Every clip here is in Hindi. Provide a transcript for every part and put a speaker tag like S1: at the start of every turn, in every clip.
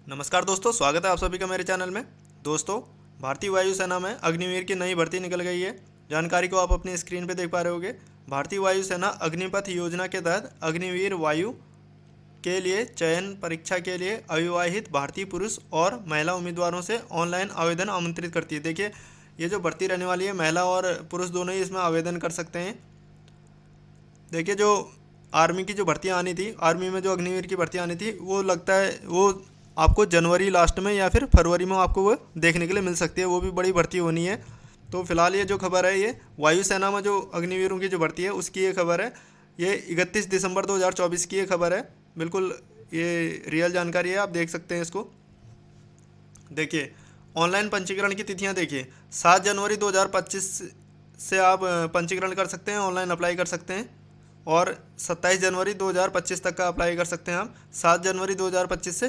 S1: नमस्कार दोस्तों, स्वागत है आप सभी का मेरे चैनल में। दोस्तों, भारतीय वायुसेना में अग्निवीर की नई भर्ती निकल गई है। जानकारी को आप अपनी स्क्रीन पे देख पा रहे होंगे। भारतीय वायुसेना अग्निपथ योजना के तहत अग्निवीर वायु के लिए चयन परीक्षा के लिए अविवाहित भारतीय पुरुष और महिला उम्मीदवारों से ऑनलाइन आवेदन आमंत्रित करती है। देखिए, ये जो भर्ती रहने वाली है, महिला और पुरुष दोनों ही इसमें आवेदन कर सकते हैं। देखिए, जो आर्मी की जो भर्तियाँ आनी थी, आर्मी में जो अग्निवीर की भर्तियाँ आनी थी, वो लगता है वो आपको जनवरी लास्ट में या फिर फरवरी में आपको वो देखने के लिए मिल सकती है। वो भी बड़ी भर्ती होनी है। तो फिलहाल ये जो खबर है, ये वायुसेना में जो अग्निवीरों की जो भर्ती है उसकी ये खबर है। ये 31 दिसंबर 2024 की ये खबर है। बिल्कुल ये रियल जानकारी है, आप देख सकते हैं इसको। देखिए, ऑनलाइन पंजीकरण की तिथियां देखिए। 7 जनवरी 2025 से आप पंजीकरण कर सकते हैं, ऑनलाइन अप्लाई कर सकते हैं। और 27 जनवरी 2025 तक का अप्लाई कर सकते हैं आप। 7 जनवरी 2025 से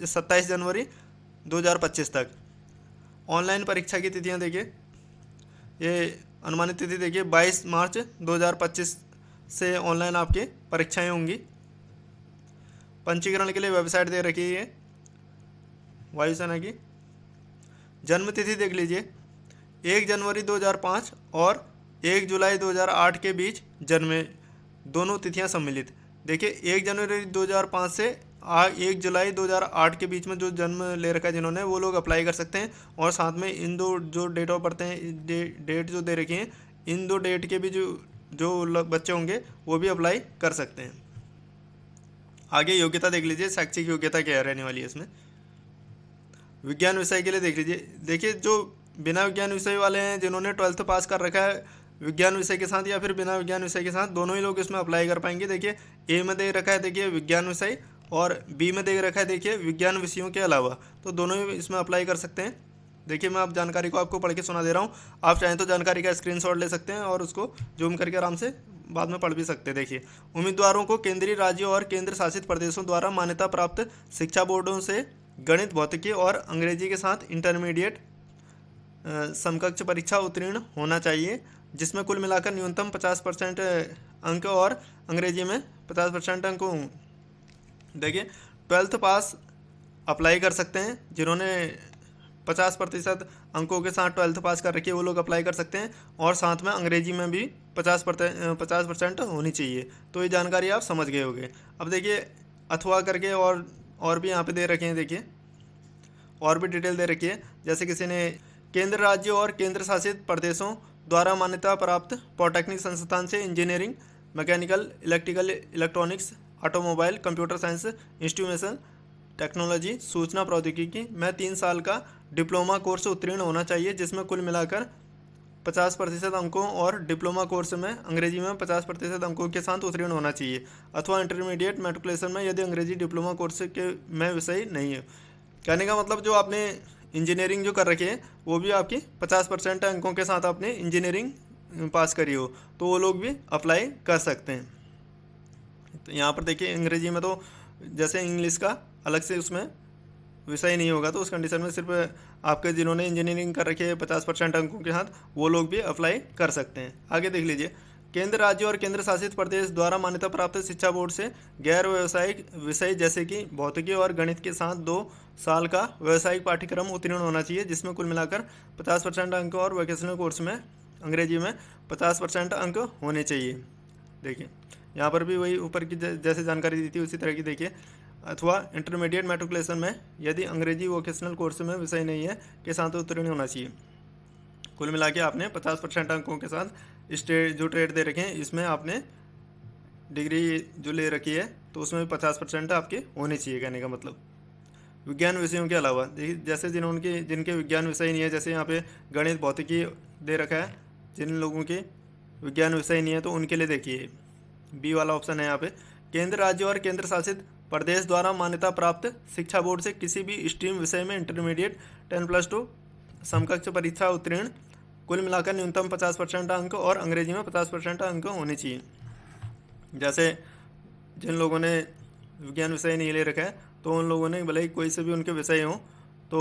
S1: 27 जनवरी 2025 तक। ऑनलाइन परीक्षा की तिथियां देखिए। ये अनुमानित तिथि देखिए, 22 मार्च 2025 से ऑनलाइन आपकी परीक्षाएं होंगी। पंजीकरण के लिए वेबसाइट दे रखी है ये वायुसेना की। जन्म तिथि देख लीजिए, 1 जनवरी 2005 और 1 जुलाई 2008 के बीच जन्मे, दोनों तिथियां सम्मिलित। देखिए, 1 जनवरी 2005 से 1 जुलाई 2008 के बीच में जो जन्म ले रखा है जिन्होंने, वो लोग अप्लाई कर सकते हैं। और साथ में इन दो जो डेट ऑफ बर्थ हैं, डेट जो दे रखी हैं, इन दो डेट के भी जो जो बच्चे होंगे वो भी अप्लाई कर सकते हैं। आगे योग्यता देख लीजिए, शैक्षिक योग्यता क्या रहने वाली है इसमें। विज्ञान विषय के लिए देख लीजिए। देखिए, जो बिना विज्ञान विषय वाले हैं, जिन्होंने 12th पास कर रखा है विज्ञान विषय के साथ या फिर बिना विज्ञान विषय के साथ, दोनों ही लोग इसमें अप्लाई कर पाएंगे। देखिए, ए में दे रखा है देखिए विज्ञान विषय, और बी में दे रखा है देखिए विज्ञान विषयों के अलावा, तो दोनों ही इसमें अप्लाई कर सकते हैं। देखिए, मैं आप जानकारी को आपको पढ़ के सुना दे रहा हूँ। आप चाहें तो जानकारी का स्क्रीनशॉट ले सकते हैं और उसको जूम करके आराम से बाद में पढ़ भी सकते हैं। देखिए, उम्मीदवारों को केंद्रीय राज्यों और केंद्र शासित प्रदेशों द्वारा मान्यता प्राप्त शिक्षा बोर्डों से गणित, भौतिकी और अंग्रेजी के साथ इंटरमीडिएट समकक्ष परीक्षा उत्तीर्ण होना चाहिए, जिसमें कुल मिलाकर न्यूनतम 50% अंक और अंग्रेजी में 50% अंक हों। देखिए, 12th पास अप्लाई कर सकते हैं। जिन्होंने 50% अंकों के साथ 12th पास कर रखी है वो लोग अप्लाई कर सकते हैं। और साथ में अंग्रेजी में भी 50% होनी चाहिए। तो ये जानकारी आप समझ गए होंगे। अब देखिए, अथवा करके और भी यहाँ पे दे रखे हैं। देखिए, और भी डिटेल दे रखी है। जैसे किसी ने केंद्र राज्यों और केंद्र शासित प्रदेशों द्वारा मान्यता प्राप्त पॉलिटेक्निक संस्थान से engineering, mechanical, electrical, electronics, automobile, computer science, instrumentation technology, सूचना प्रौद्योगिकी में 3 साल का डिप्लोमा कोर्स उत्तीर्ण होना चाहिए, जिसमें कुल मिलाकर 50% अंकों और डिप्लोमा कोर्स में अंग्रेजी में 50% अंकों के साथ उत्तीर्ण होना चाहिए। अथवा इंटरमीडिएट मेट्रिकुलेशन में यदि अंग्रेजी डिप्लोमा कोर्स के में विषय नहीं है। कहने का मतलब, जो आपने इंजीनियरिंग जो कर रखी है वो भी आपकी 50% अंकों के साथ आपने इंजीनियरिंग पास करी हो, तो वो लोग भी अप्लाई कर सकते हैं। तो यहाँ पर देखिए, अंग्रेजी में तो जैसे इंग्लिश का अलग से उसमें विषय नहीं होगा, तो उस कंडीशन में सिर्फ आपके जिन्होंने इंजीनियरिंग कर रखी है 50% अंकों के साथ, वो लोग भी अप्लाई कर सकते हैं। आगे देख लीजिए, केंद्र राज्य और केंद्र शासित प्रदेश द्वारा मान्यता प्राप्त शिक्षा बोर्ड से गैर व्यावसायिक विषय जैसे कि भौतिकी और गणित के साथ 2 साल का व्यावसायिक पाठ्यक्रम उत्तीर्ण होना चाहिए, जिसमें कुल मिलाकर 50% अंक और वोकेशनल कोर्स में अंग्रेजी में 50% अंक होने चाहिए। देखिए, यहाँ पर भी वही ऊपर की जैसे जानकारी दी थी उसी तरह की देखिए। अथवा इंटरमीडिएट मेट्रिकुलेशन में यदि अंग्रेजी वोकेशनल कोर्स में विषय नहीं है के साथ उत्तीर्ण होना चाहिए। कुल मिला के आपने 50% अंकों के साथ स्टेट जो ट्रेड दे रखे हैं, इसमें आपने डिग्री जो ले रखी है तो उसमें भी 50% आपके होने चाहिए। कहने का मतलब, विज्ञान विषयों के अलावा देखिए, जैसे जिनके विज्ञान विषय नहीं है, जैसे यहाँ पे गणित, भौतिकी दे रखा है, जिन लोगों के विज्ञान विषय नहीं है तो उनके लिए देखिए बी वाला ऑप्शन है यहाँ पे। केंद्र राज्य और केंद्र शासित प्रदेश द्वारा मान्यता प्राप्त शिक्षा बोर्ड से किसी भी स्ट्रीम विषय में इंटरमीडिएट 10+2 समकक्ष परीक्षा उत्तीर्ण, कुल मिलाकर न्यूनतम 50% अंक और अंग्रेजी में 50% अंक होने चाहिए। जैसे जिन लोगों ने विज्ञान विषय नहीं ले रखा है तो उन लोगों ने भले ही कोई से भी उनके विषय हो तो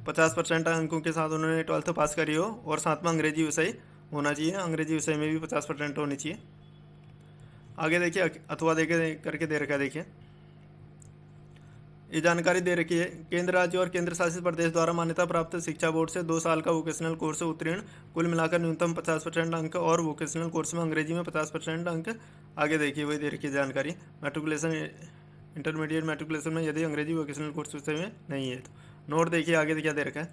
S1: 50% अंकों के साथ उन्होंने 12th पास करी हो, और साथ में अंग्रेजी विषय होना चाहिए। अंग्रेजी विषय में भी 50% होनी चाहिए। आगे देखिए, अथवा देखे करके दे रखा है। देखिए, ये जानकारी दे रखी है। केंद्र राज्य और केंद्र शासित प्रदेश द्वारा मान्यता प्राप्त शिक्षा बोर्ड से 2 साल का वोकेशनल कोर्स उत्तीर्ण कुल मिलाकर न्यूनतम 50% अंक और वोकेशनल कोर्स में अंग्रेजी में 50% अंक। आगे देखिए वही दे रखी है जानकारी। मेट्रिकुलेशन इंटरमीडिएट मेट्रिकुलेशन में यदि अंग्रेजी वोकेशनल कोर्स विषय में नहीं है तो नोट देखिए आगे क्या दे रखा है।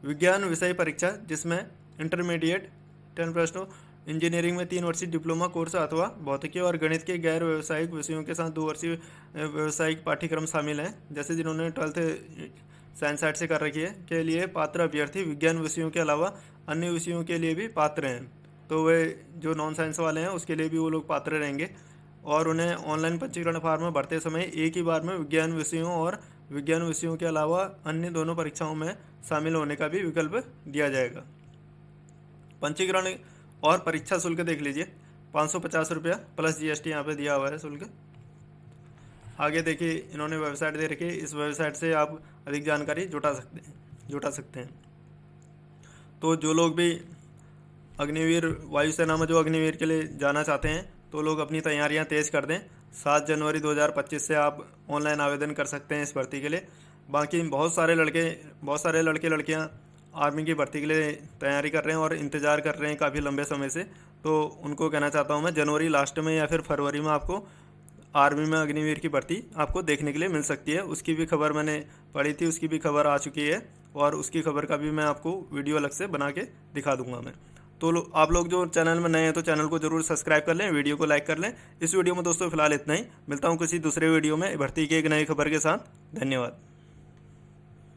S1: विज्ञान विषय परीक्षा जिसमें इंटरमीडिएट 10+2 इंजीनियरिंग में 3 वर्षीय डिप्लोमा कोर्स अथवा भौतिकी और गणित के गैर व्यावसायिक विषयों के साथ 2 वर्षीय व्यावसायिक पाठ्यक्रम शामिल हैं। जैसे जिन्होंने 12th साइंस साइड से कर रखी है के लिए पात्र अभ्यर्थी विज्ञान विषयों के अलावा अन्य विषयों के लिए भी पात्र हैं। तो वे जो नॉन साइंस वाले हैं उसके लिए भी वो लोग पात्र रहेंगे और उन्हें ऑनलाइन पंजीकरण फॉर्म भरते समय एक ही बार में विज्ञान विषयों और विज्ञान विषयों के अलावा अन्य दोनों परीक्षाओं में शामिल होने का भी विकल्प दिया जाएगा। पंजीकरण और परीक्षा शुल्क देख लीजिए 550 रुपया प्लस GST यहाँ पे दिया हुआ है शुल्क। आगे देखिए इन्होंने वेबसाइट दे रखी है, इस वेबसाइट से आप अधिक जानकारी जुटा सकते हैं। तो जो लोग भी अग्निवीर वायुसेना में जो अग्निवीर के लिए जाना चाहते हैं तो लोग अपनी तैयारियां तेज़ कर दें। 7 जनवरी 2025 से आप ऑनलाइन आवेदन कर सकते हैं इस भर्ती के लिए। बाकी बहुत सारे लड़के लड़कियां आर्मी की भर्ती के लिए तैयारी कर रहे हैं और इंतज़ार कर रहे हैं काफ़ी लंबे समय से। तो उनको कहना चाहता हूं मैं जनवरी लास्ट में या फिर फरवरी में आपको आर्मी में अग्निवीर की भर्ती आपको देखने के लिए मिल सकती है। उसकी भी खबर मैंने पढ़ी थी, उसकी भी खबर आ चुकी है और उसकी खबर का भी मैं आपको वीडियो अलग से बना के दिखा दूंगा मैं। तो आप लोग जो चैनल में नए हैं तो चैनल को जरूर सब्सक्राइब कर लें, वीडियो को लाइक कर लें। इस वीडियो में दोस्तों फिलहाल इतना ही, मिलता हूँ किसी दूसरे वीडियो में भर्ती की एक नई खबर के साथ। धन्यवाद।